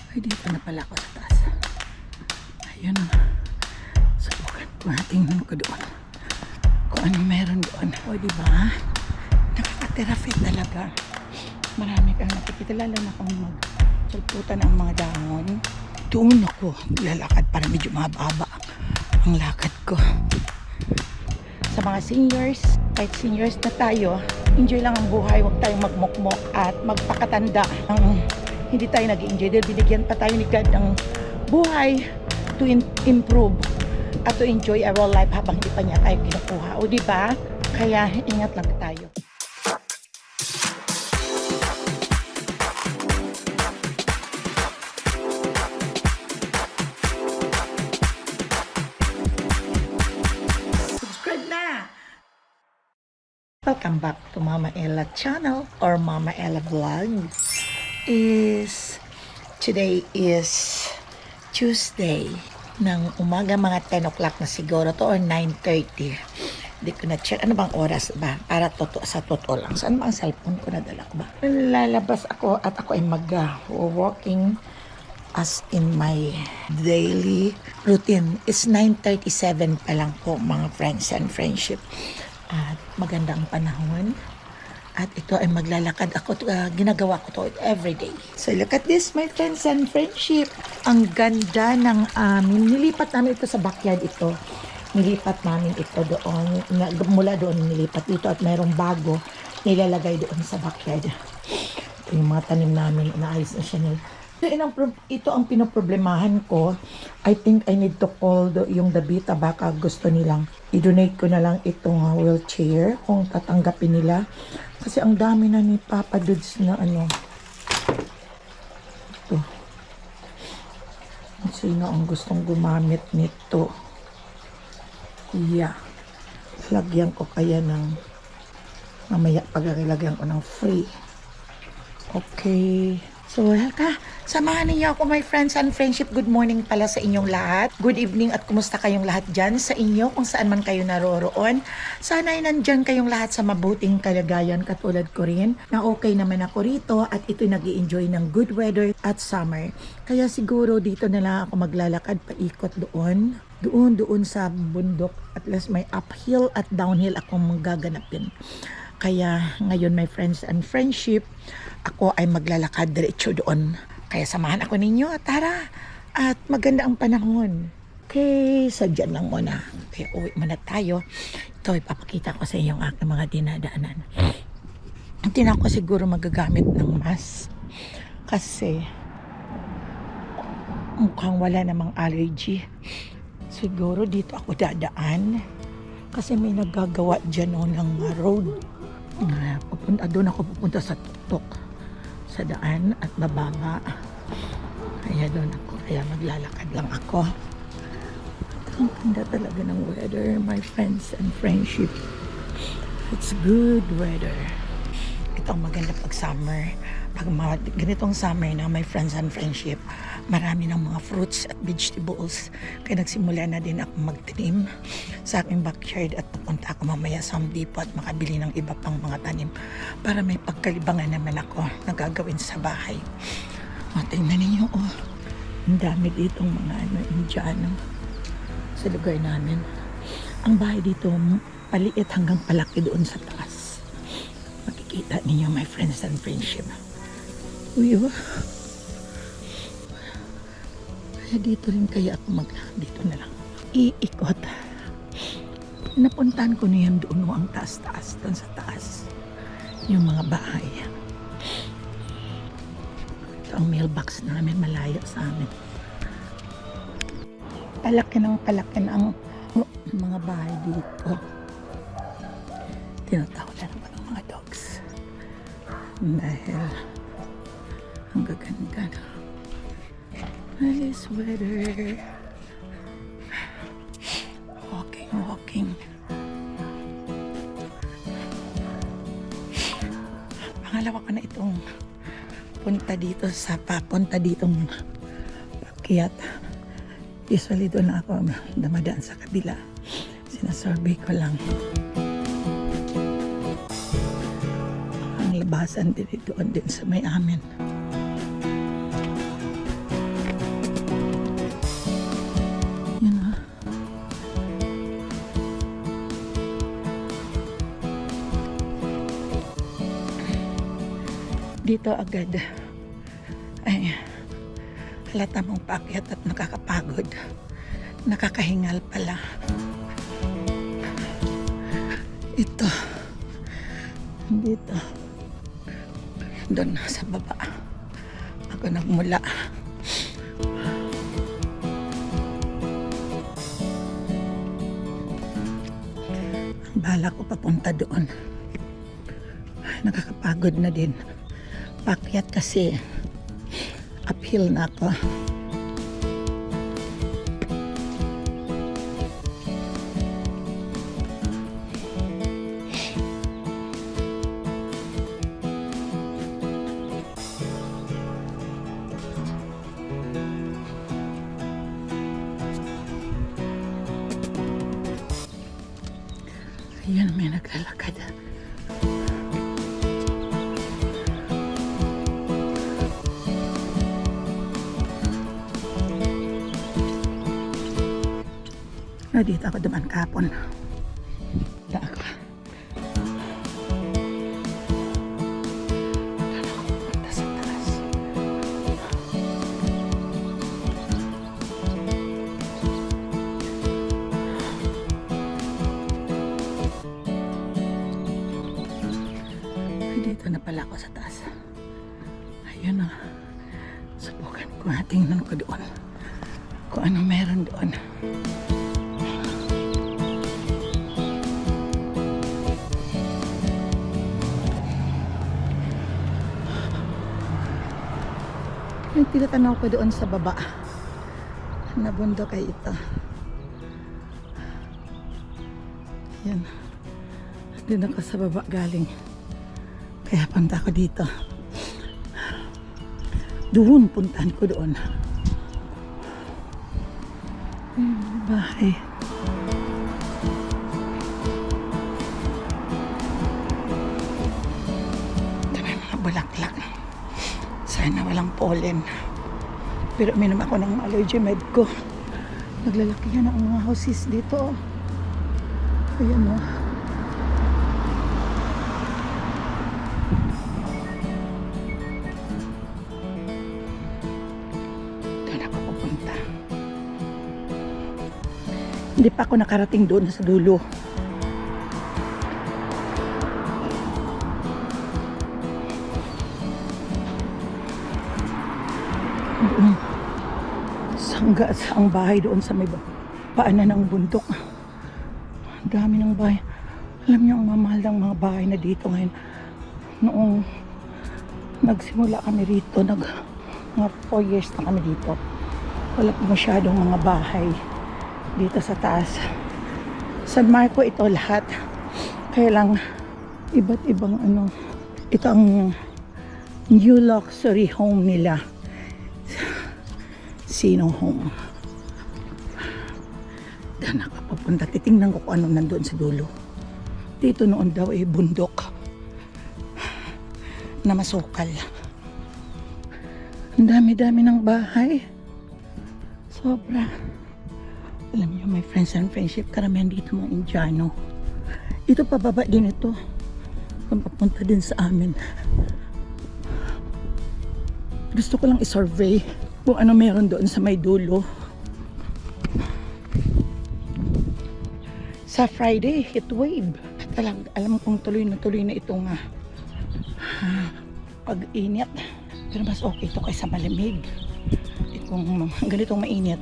Ay, dito na pala ako sa taas. Ayun. Subukan ko. Tingnan ko doon. Kung ano meron doon. O, diba? Nakaka-therapy talaga. Marami kang nakikita. Lalo na kung magsulputan ang mga dahon. Doon ako lalakad para medyo mababa ang lakad ko. Sa mga seniors, kahit seniors na tayo, enjoy lang ang buhay. Huwag tayong magmukmok at magpakatanda. Hindi tayo nag-enjoy dahil binigyan pa tayo ni God ng buhay to improve at to enjoy our life habang hindi pa niya tayo kinukuha. O diba? Kaya ingat lang tayo. Subscribe na! Welcome back to Mama Ella channel or Mama Ella vlog. Today is Tuesday ng umaga, mga 10 o'clock na siguro to or 9:30. Hindi ko na check ano bang oras ba para sa totoo lang. Saan ba ang cellphone ko, nadala ko ba? Lalabas ako at ako ay mag-walking as in my daily routine. It's 9:37 pa lang po, mga friends and friendship. At maganda ang panahon. At ito ay maglalakad ako. Ginagawa ko to every day. So look at this, my friends and friendship. Ang ganda ng amin. Nilipat namin ito sa backyard ito. Nilipat namin ito doon. Mula doon nilipat dito at mayroong bago nilalagay doon sa backyard. Ito yung mga tanim namin. Inaayos na siya nila. Ito ang pinoproblemahan ko. I think I need to call yung Davita. Baka gusto nilang i-donate ko na lang itong wheelchair kung tatanggapin nila. Kasi ang dami na ni Papa Dudes na ano. Ito. Sino ang gustong gumamit nito? Yeah. Lagyan ko kaya ng mamaya paglalagyan ko ng free. Okay. So, samahan niyo ako, my friends and friendship. Good morning pala sa inyong lahat. Good evening at kumusta kayong lahat dyan sa inyo kung saan man kayo naroroon. Sana ay nandyan kayong lahat sa mabuting kalagayan katulad ko rin na okay naman ako rito at ito'y nag-i-enjoy ng good weather at summer. Kaya siguro dito na lang ako maglalakad paikot doon. Doon sa bundok. At least may uphill at downhill akong magaganapin. Kaya ngayon, my friends and friendship, ako ay maglalakad diretso doon. Kaya samahan ako ninyo, tara. At maganda ang panahon. Okay, so dyan lang muna. Kaya uwi muna tayo. Ito, ipapakita ko sa inyong aking mga dinadaanan. Hindi na ako siguro magagamit ng mask. Kasi mukhang wala namang allergy. Siguro dito ako dadaan. Kasi may nagagawa dyan ng road. Doon ako pupunta sa tuktok sa daan at bababa. Kaya doon ako. Kaya maglalakad lang ako. Ang ganda talaga ng weather, my friends and friendship. It's good weather. Ito ang maganda pag summer. Pag ganitong summer na, my friends and friendship, marami ng mga fruits at vegetables. Kaya nagsimula na din ako magtanim sa aking backyard at pupunta ako mamaya sa Home Depot at makabili ng iba pang mga tanim para may pagkalibangan naman ako na gagawin sa bahay. O, tingnan ninyo, oh. Ang dami ditong mga Indiano sa lugar namin. Ang bahay dito, paliit hanggang palaki doon sa taas. Makikita ninyo, my friends and friendship. Uy, oh. Kaya dito rin kaya ako dito na lang iikot. Napuntahan ko na yan doon ang taas-taas, doon sa taas yung mga bahay. Ito ang mailbox namin, malayo sa amin. Palaki ng mga bahay dito. Tinatawalan ako ng mga dogs dahil ang gaganda na. Nice weather. Walking. Pangalawa ko na itong papunta ditong pakyat. Usually doon na ako damadaan sa kabila. Sinasurvey ko lang. Ang labasan din doon din sa may amin. dito agad ay halata mong paakyat at nakakapagod. Nakakahingal pala. Ito. Dito. Doon sa baba. Ako nagmula. Ang bala ko papunta doon. Nakakapagod na din. Paakyat kasi uphill na ako. Ayan, may naglalakad. Dito ako duman kapon. Dito ako. Doon ako pupunta sa taas. Dito na pala ako sa taas. Ayun na. Subukan ko. Tingnan ko doon. Kung ano meron doon. May tinatanaw ko doon sa baba na bundok ay ito. Yan. Doon ako sa baba galing. Kaya punta ko dito. Doon, puntahan ko doon. Bahay. Ito may mga bulaklak. Sana walang pollen. Pero uminom ako ng allergy med ko. Naglalaki yan ang mga houses dito. Ayan o. Doon ako pupunta. Hindi pa ako nakarating doon sa dulo. Hanggang sa ang bahay doon sa may paanan ng bundok. Ang dami ng bahay. Alam niyo ang mamahal ng mga bahay na dito ngayon. Noong nagsimula kami rito, mga 4 years na kami dito. Wala pa masyadong mga bahay dito sa taas. San Marco ito lahat. Kaya lang iba't ibang ito ang new luxury home nila. Sino home. Doon ako papunta. Titingnan ko kung ano nandun sa dulo. Dito noon daw ay bundok na masukal. Ang dami-dami ng bahay. Sobra. Alam niyo, my friends and friendship, karamihan dito mga Indiano. Ito pababa din ito. Kung papunta din sa amin. Gusto ko lang i-survey kung ano meron doon sa may dulo. Sa Friday, heat wave. Alam kong tuloy na itong pag-init. Pero mas okay ito kaysa malamig. Kung ganitong mainit,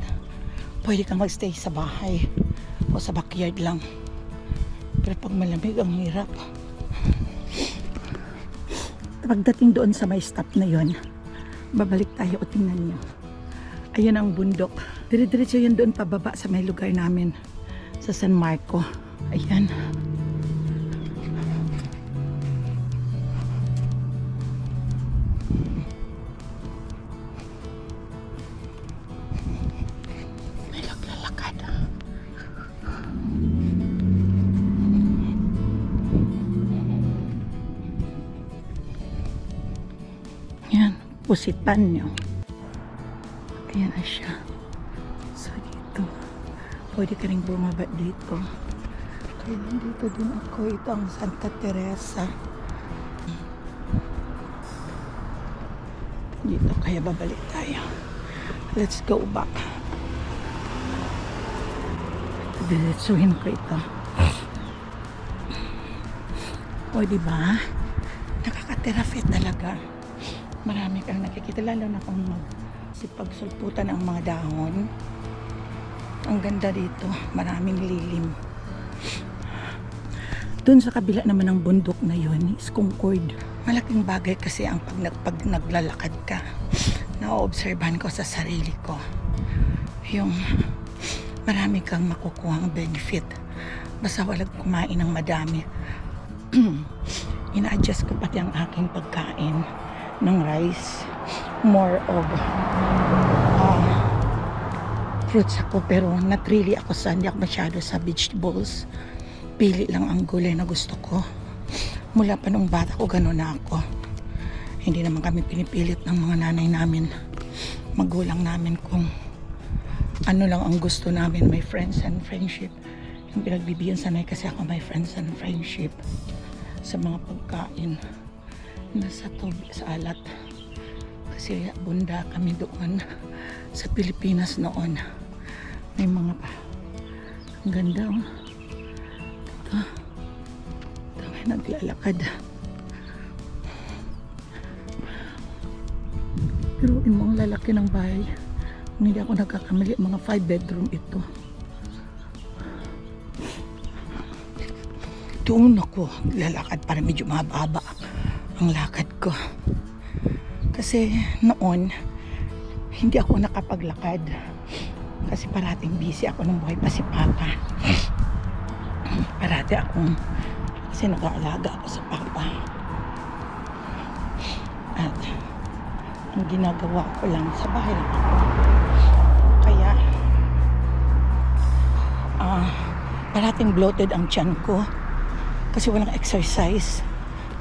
pwede kang magstay sa bahay o sa backyard lang. Pero pag malamig, ang hirap. Pagdating doon sa may stop na yon, babalik tayo o tingnan niyo. Ayan ang bundok. Dire-diretso yun doon pababa sa may lugar namin sa San Marco. Ayan. May naglalakad. Ayan, pusitan nyo. Ayan na siya. So dito, pwede ka rin bumaba dito. Kaya dito din ako. Ito ang Santa Teresa. Dito kaya babalik tayo. Let's go back. Diretsuhin ko ito. O, diba? Nakaka-therapy talaga. Marami kang nakikita, lalo na kung magsipagsulputan ang mga dahon. Ang ganda dito, maraming lilim. Doon sa kabila naman ng bundok na yun is Concord. Malaking bagay kasi ang pag naglalakad ka. Na-obserbahan ko sa sarili ko. Yung marami kang makukuhang benefit. Basta walang kumain ng madami. Ina-adjust ko pati ang aking pagkain ng rice. More of fruits ako, pero not really ako hindi ako masyado sa vegetables. Pili lang ang gulay na gusto ko. Mula pa nung bata ko, gano'n na ako. Hindi naman kami pinipilit ng mga nanay namin, magulang namin, kung ano lang ang gusto namin. May friends and friendship. Yung pinagbibigyan sanay kasi ako may friends and friendship sa mga pagkain. Nasa tubig, sa alat. Kasi bunda kami doon sa Pilipinas noon. May mga ang ganda, oh. Ito may naglalakad. Pero mo ang lalaki ng bahay. Kung hindi ako nagkakamali, mga 5 bedroom ito. Doon ako lalakad para medyo mababa ang lakad ko. Kasi noon, hindi ako nakapaglakad. Kasi parating busy ako nung buhay pa si Papa. Parati akong, kasi nag-aalaga ako sa Papa. At ang ginagawa ko lang, sa bahay lang ako. Kaya, parating bloated ang tiyan ko. Kasi walang exercise.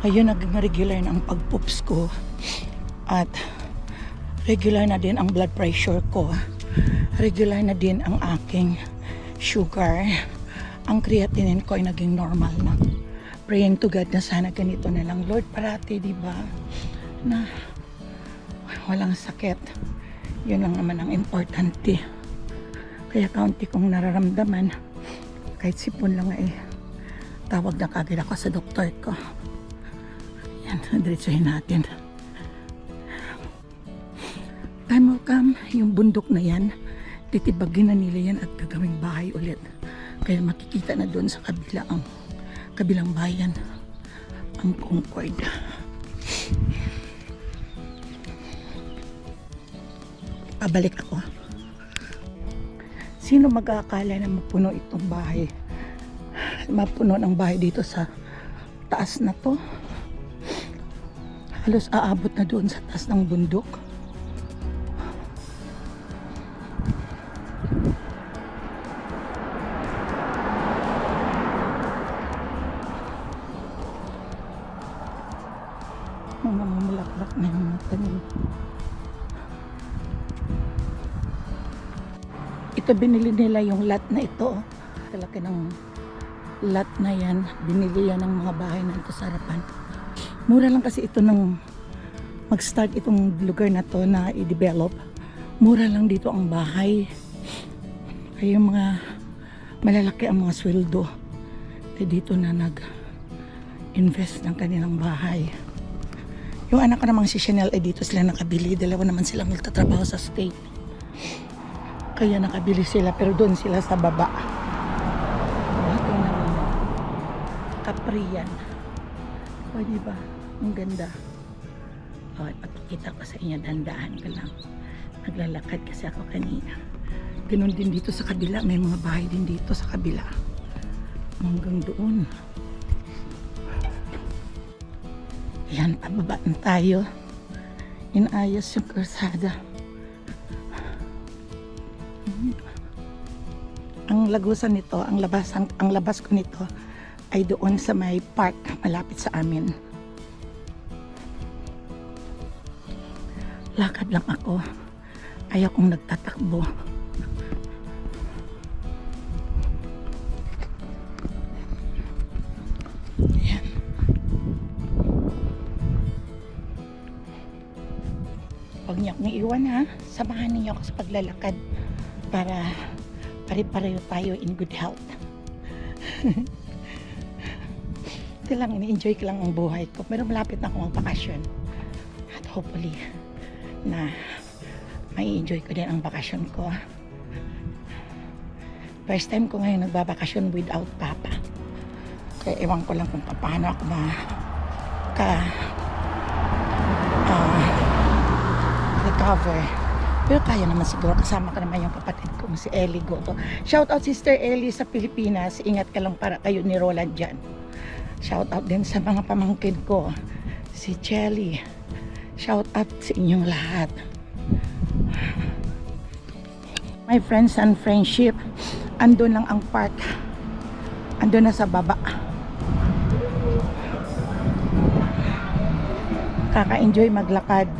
Ngayon, naging regular na ang pag-poops ko. At regular na din ang blood pressure ko. Regular na din ang aking sugar. Ang creatinine ko ay naging normal na. Praying to God na sana ganito na lang. Lord, parati, di ba? Na walang sakit. Yun lang naman ang importante. Kaya kaunti kong nararamdaman. Kahit sipon lang tawag na kagad ako sa doktor ko. Yan, diretsuhin natin. Time will come, yung bundok na yan, titibagin na nila yan at gagawing bahay ulit. Kaya makikita na doon sa kabila ang kabilang bayan, ang Concord. Pabalik ako. Sino mag-aakala na mapuno itong bahay? Mapuno ng bahay dito sa taas na to. Halos aabot na doon sa taas ng bundok. Mga mamulaklak na yung mga tanim. Ito binili nila yung lot na ito. Kalaki ng lot na yan. Binili yan ng mga bahay na ito sa harapan. Mura lang kasi ito nang mag-start itong lugar na to na i-develop. Mura lang dito ang bahay. Kaya yung mga malalaki ang mga sweldo. Kaya dito na nag-invest ng kanilang bahay. Yung anak ko namang si Chanel ay dito sila nakabili. Dalawa naman silang nagtatrabaho sa state. Kaya nakabili sila pero doon sila sa baba. Ito naman. Kapriyan. O diba? Ang ganda. O, ipakikita ko sa inyo. Dandahan ko lang. Naglalakad kasi ako kanina. Ganun din dito sa kabila. May mga bahay din dito sa kabila. Hanggang doon. Yan, pababa na tayo. Inayos yung kursada. Ang lagusan nito, ang labas ko nito ay doon sa may park malapit sa amin. Lakad lang ako. Ayaw kong nagtatakbo. Yan. Huwag niyo akong iiwan ha. Samahan niyo ako sa paglalakad para pare-pareho tayo in good health. Ito lang, ini-enjoy ko lang ang buhay ko. Pero malapit na ako magbakasyon. At hopefully, na may enjoy ko din ang bakasyon ko. First time ko ngayon nagbabakasyon without papa. Kaya ewan ko lang kung paano ako recover. Pero kaya naman siguro, kasama ko naman yung kapatid kong si Ellie Goto. Shout out Sister Ellie sa Pilipinas. Ingat ka lang para kayo ni Roland dyan. Shout out din sa mga pamangkin ko, si Chelly. Shout out sa inyong lahat. My friends and friendship, andun lang ang park. Andun na sa baba. Kaka-enjoy maglakad.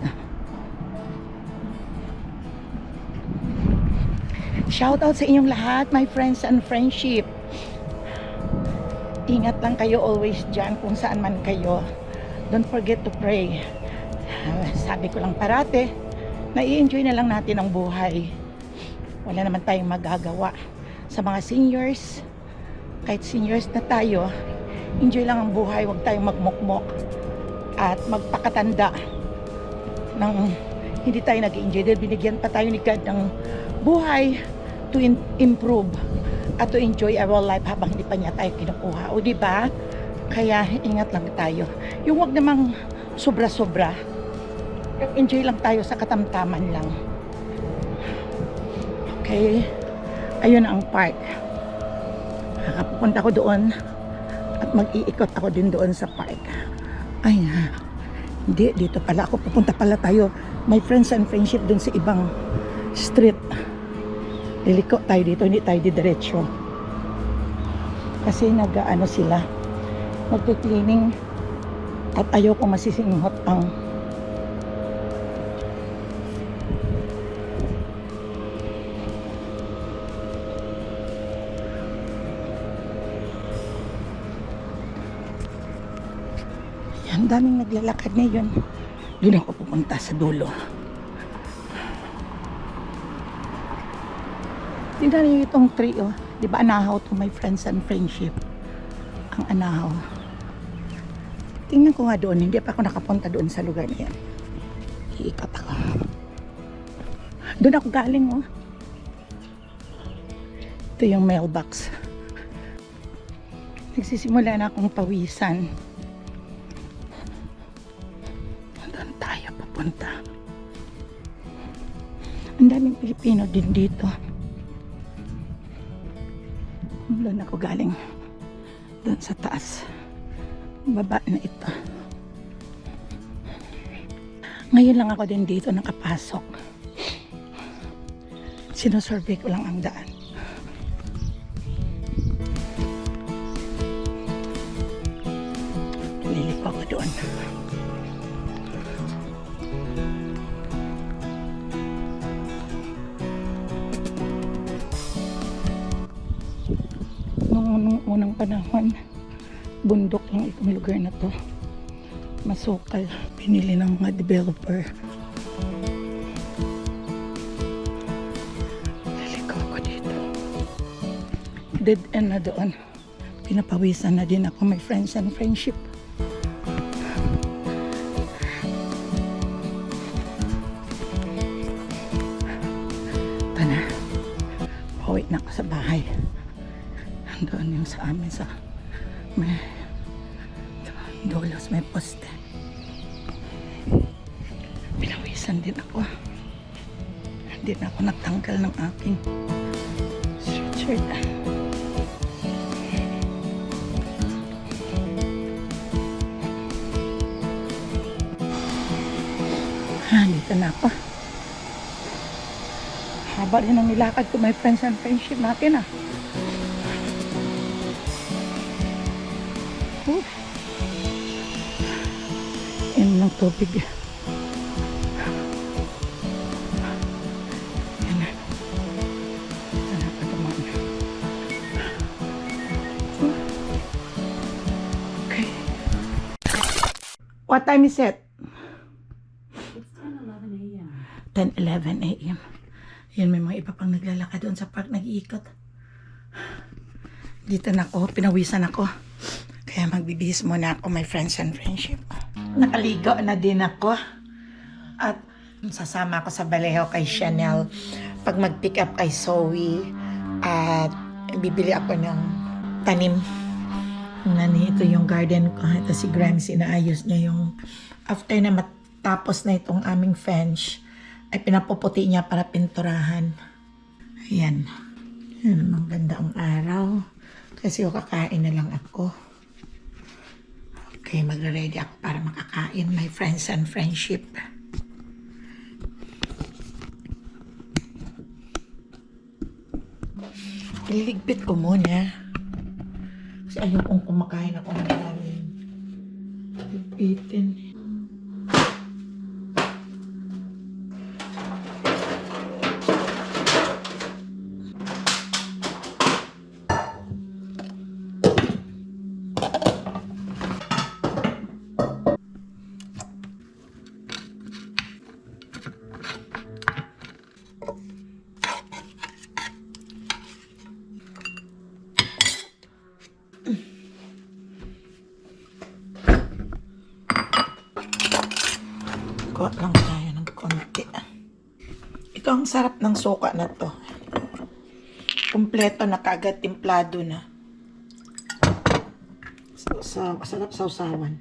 Shout out sa inyong lahat, my friends and friendship. Ingat lang kayo always dyan kung saan man kayo. Don't forget to pray. Sabi ko lang parate, na-i-enjoy na lang natin ang buhay. Wala naman tayong magagawa. Sa mga seniors, kahit seniors na tayo, enjoy lang ang buhay. Huwag tayong magmukmok at magpakatanda ng hindi tayo nag-enjoy. Dahil binigyan pa tayo ni God ng buhay to improve at to enjoy our life habang hindi pa niya tayo kinukuha. O diba? Kaya ingat lang tayo. Yung wag namang sobra-sobra. Enjoy lang tayo sa katamtaman lang. Okay? Ayun ang park. Pupunta ko doon at mag-iikot ako din doon sa park. Ay nga. Hindi, dito pala ako. Pupunta pala tayo. My friends and friendship doon sa ibang street. Liliko tayo dito, hindi tayo didiretso. Kasi nag-ano sila, magpi-cleaning at ayoko masisinghot ang yan, daming naglalakad ngayon. Doon ako pupunta sa dulo. Tingnan niyo itong tree, oh. Di ba anahaw to my friends and friendship? Ang anahaw. Tingnan ko nga doon. Hindi pa ako nakapunta doon sa lugar na yan. Iikot ako. Doon ako galing, oh. Ito yung mailbox. Nagsisimula na akong pawisan. Doon tayo papunta. Ang daming Pilipino din dito. Doon ako galing. Doon sa taas. Baba na ito. Ngayon lang ako din dito nakapasok. Sinusurvey ko lang ang daan. Liliko ako doon. Nung unang panahon, bundok lang itong lugar na to. Masukal, pinili ng mga developer. Lalikaw ako dito. Dead end na doon. Pinapawisan na din ako, my friends and friendship. Ito na. Pauwi na ako sa bahay. Doon yung sa amin sa may dulos, may poste. Pinawisan din ako. Hindi na ako nagtanggal ng aking sweatshirt. Dito na ako. Haba rin ang nilakad ko, my friends and friendship natin ah. Yan ng tubig. Yan na. Yan na patamaan. Okay. What time is it? It's 10:11 a.m. 10:11 a.m. Yan, may mga iba pang naglalakad doon sa park, nag-iikot. Dito na ako, pinawisan ako. Kaya magbibihis muna ako, my friends and friendship. Nakaligo na din ako. At sasama ako sa Vallejo kay Chanel pag mag-pick up kay Zoe. At bibili ako ng tanim. Ito yung garden ko. Ito si Grams, inaayos niya yung after na matapos na itong aming fence ay pinapuputi niya para pinturahan. Ayan. Ayan, maganda ang araw. Kasi kakain na lang ako. Okay, mag-ready ako para makakain, my friends and friendship. Ililigpit ko muna. Kasi ayokong kumakain ako ng daming ligpitin. Kuha lang tayo ng konti. Ito ang sarap ng suka na to. Kompleto na kaagad, timplado na. Sarap sausawan.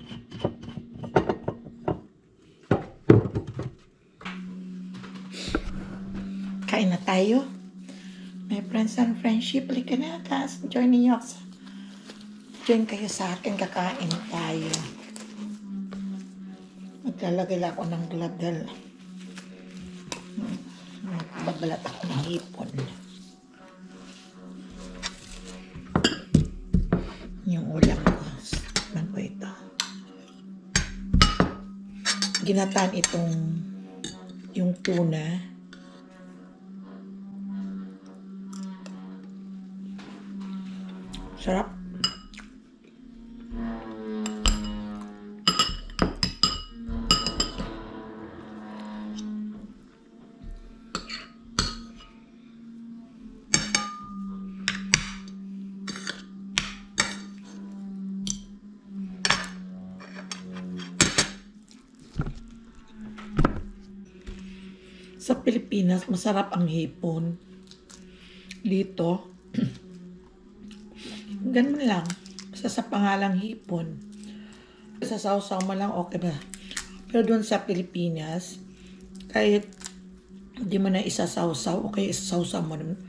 Kain na tayo. My friends and friendship, lika na. Join niyo ako. Join kayo sa akin, kakain tayo. Maglalagay lang ako ng glove dahil magbabalat ako ng hipon. Yung ulam ko. Ano po ito? Ginataan itong yung tuna. Sarap. Sa Pilipinas, masarap ang hipon. Dito, ganun lang. Sa pangalang hipon. Sa sausaw mo lang, okay ba? Pero doon sa Pilipinas, kahit hindi mo na isasawsaw, o kaya isasawsaw mo naman,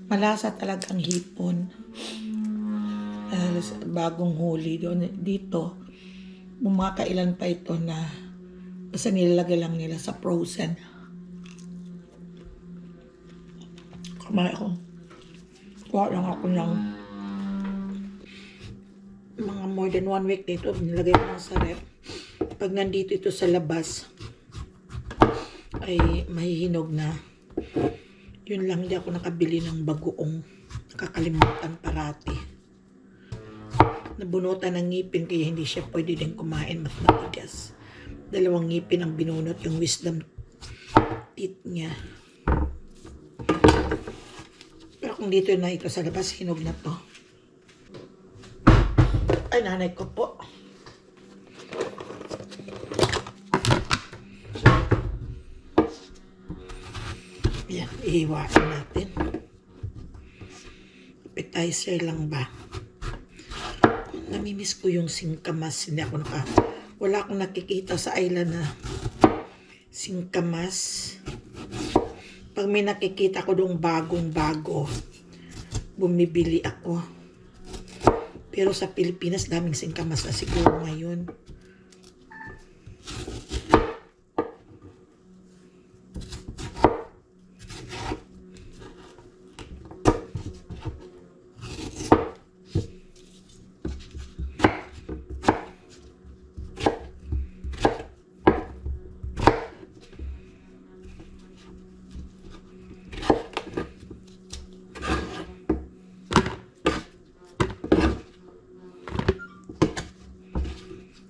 malasa talaga ang hipon. Bagong huli doon. Dito, bumakailan pa ito na basta nilalagay lang nila sa frozen. Kumain ako. Kuha lang ako ng mga more than 1 week dito. Nilagay ko lang sa rep. Pag nandito ito sa labas, ay mahihinog na. Yun lang, hindi ako nakabili ng bagoong. Nakakalimutan parati. Nabunutan ng ngipin kaya hindi siya pwede din kumain, matigas. 2 ngipin ang binunot, yung wisdom teeth niya. Pero kung dito na ito sa labas, hinog na to. Ay, nanay ko po. Yan, ihiwain natin. Appetizer lang ba? Namimiss ko yung singkamas. Wala akong nakikita sa island na singkamas. Pag may nakikita ko doong bagong-bago, bumibili ako. Pero sa Pilipinas, daming singkamas na siguro ngayon.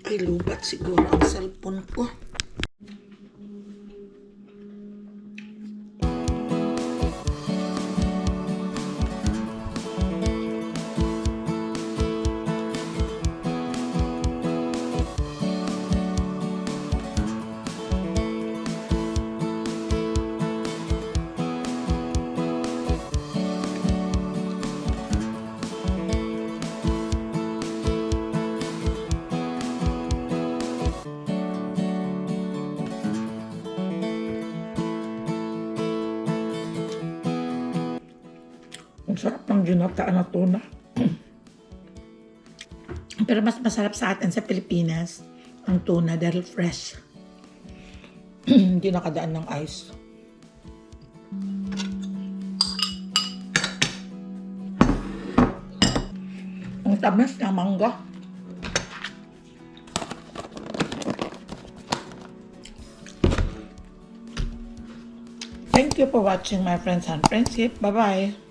Ay, lubat siguro ang cellphone ko. Ang sarap ng ginataan na tuna. Pero mas masarap sa atin sa Pilipinas ang tuna dahil fresh. Hindi nakadaan ng ice. Ang tamis ng mangga. Thank you for watching my friends and friendship. Bye-bye.